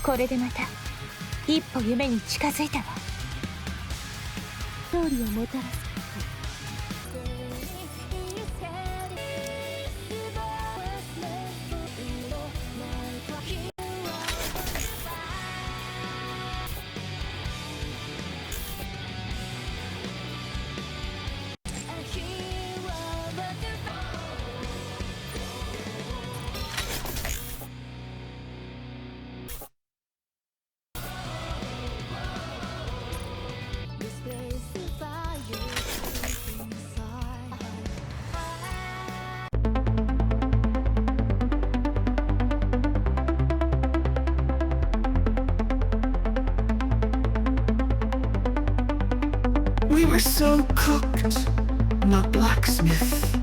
これでまた一歩夢に近づいたわ。勝利をもたらす。We were so cooked, not blacksmith.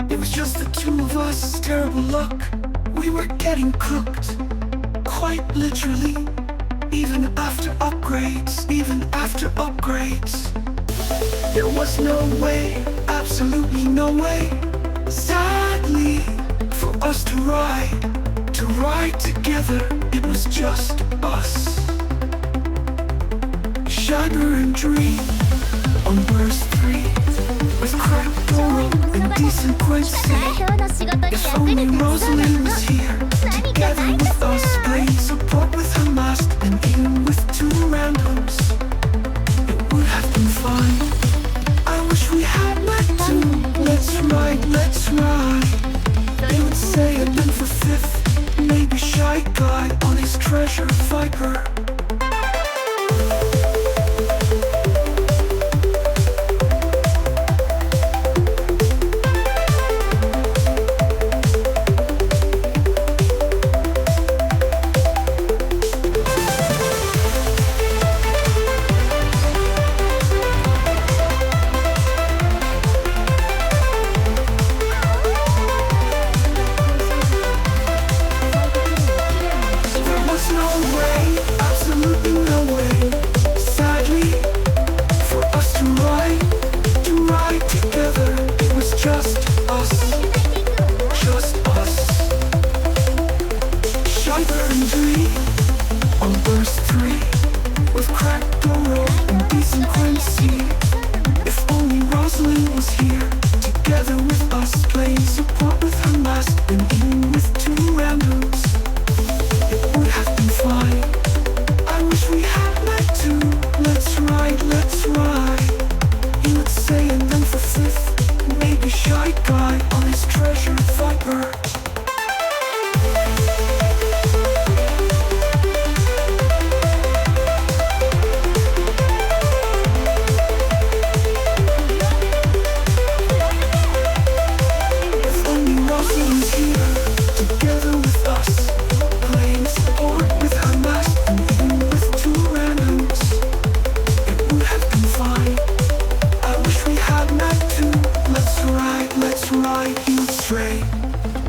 It was just the two of us, terrible luck. We were getting cooked, quite literally. Even after upgrades, even after upgrades. There was no way, absolutely no way, sadly, for us to ride together. It was just us, Shagger and Dream. On verse 3, with cracked Doro and decent Quincy. If only Rosalind was here, together with us, playing support with her mask and even with two randoms, it would have been fine. I wish we had met too. Let's ride, let's ride. They would say it then for fifth, maybe Shy Guy on his treasure Viper.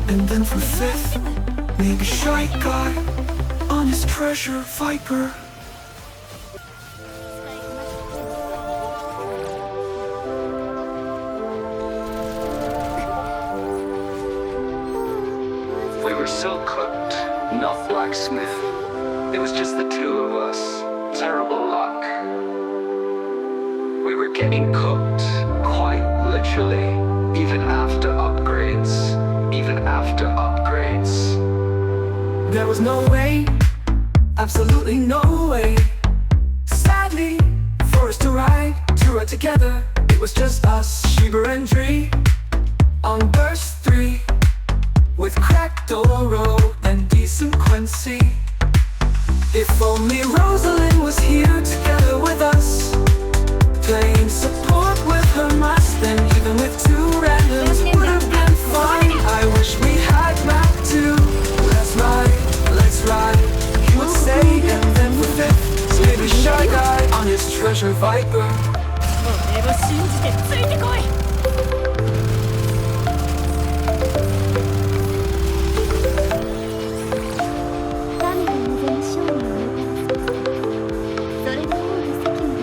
And then for fifth, maybe Shy Guy on his treasure Viper. We were so cooked, not Blacksmith. It was just the two of us, terrible luck. We were getting cooked, quite literally, even after upgrades. Even after upgrades. There was no way, absolutely no way, sadly, for us to ride together. It was just us, Sheba and Dree, on verse 3, with cracked Doro and decent Quincy. If only Rosalind was here together with us, playing support with her mask, then even with two randoms would have been fine. I wish we had Mac too. Let's ride, he would say, and then for fifth, maybe Shy Guy on his treasure Viper. 俺を信じてついてこい。神が望む勝利をもたらす。それの方が責務だ。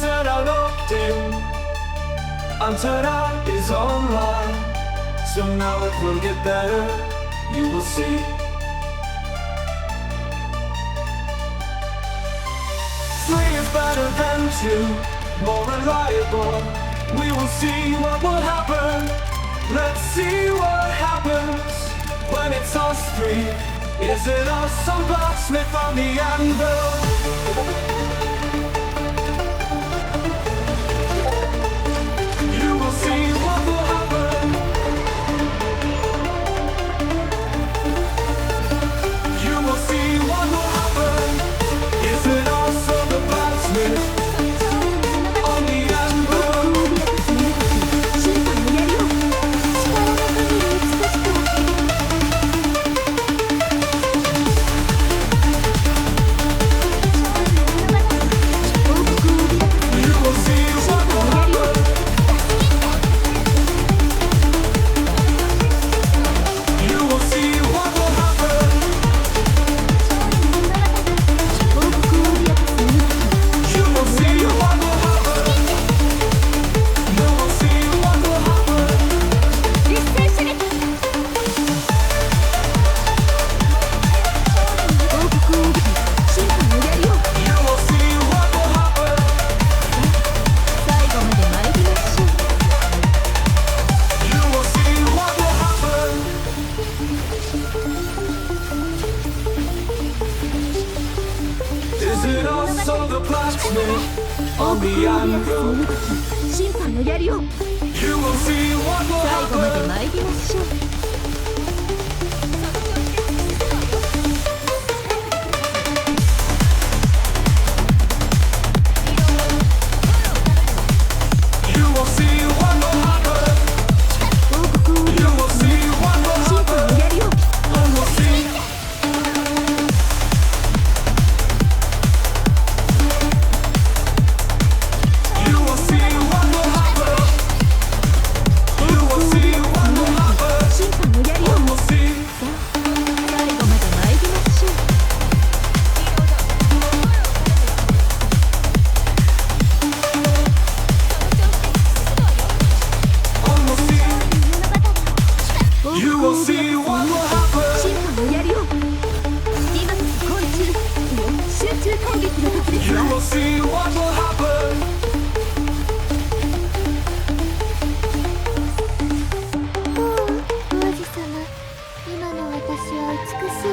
Antenna locked in. Antenna is online. So now it will get better, you will see. Three is better than two, more reliable. We will see what will happen. Let's see what happens when it's us three. Is it us or Blacksmith on the anvil? You will see what will happen. You will see what will happen. Is it us or the Blacksmith on the anvil? You will see what will happen. You will see what will happen. You will see what will happen. You will see what will happen. You will see what will happen. You will see what will happen. Is it us or the Blacksmith on the anvil? 審判の槍を You will see what will 最後まで happen. 参りましょう You will see what will happen. You will see what will 審判 happen. の槍を You will see. You will see what will happen. You will see what will happen. 審判の槍を You will see. 最後まで参りましょう You will see what will happen. 審判の槍を今こそ昆虫集中攻撃の時です You わ will see what will happen. 王子様今の私は美しい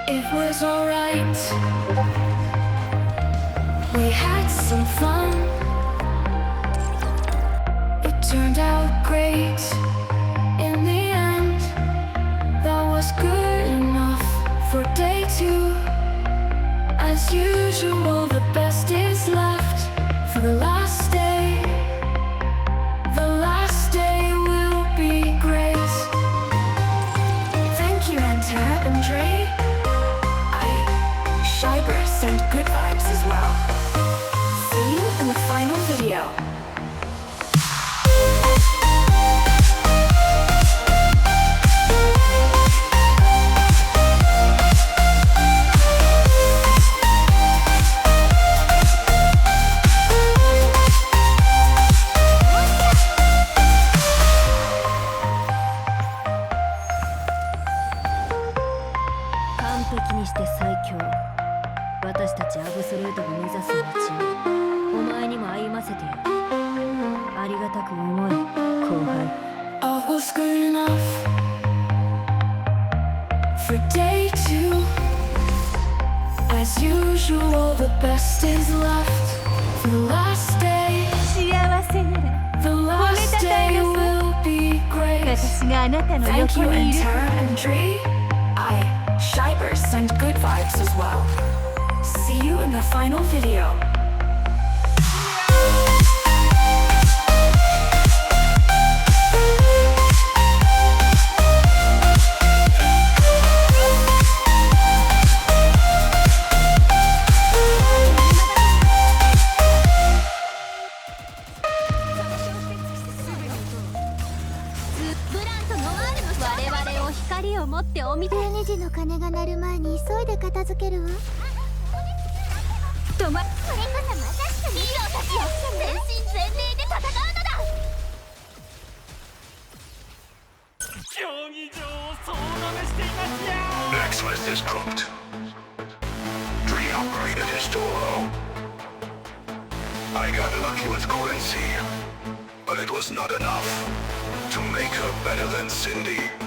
It was alright. We had some fun. It turned out great in the end. That was good enough for day two. As usual, the best is left for the last day. The last day will be great. Thank you, Anta and Dre. Shiber sent good vibes as well. See you in the final video. All was good enough for day two. As usual, the best is left for the last day. 幸せなら The last day will be great. 私があなたの Thank 横 you, にいる Enter and Dree. Shiber sent good vibes as well. See you in the final video. 思ってお見て12時の鐘が鳴る前に急いで片付けるわ。とまこれこそまさしくヒーローたちよ。全身全霊で戦うのだ。競技場を総なめしていますよ。 Blacksmith is cooked. Re-upgraded his Suno. I got lucky with currency, but it was not enough to make her better than Cindy.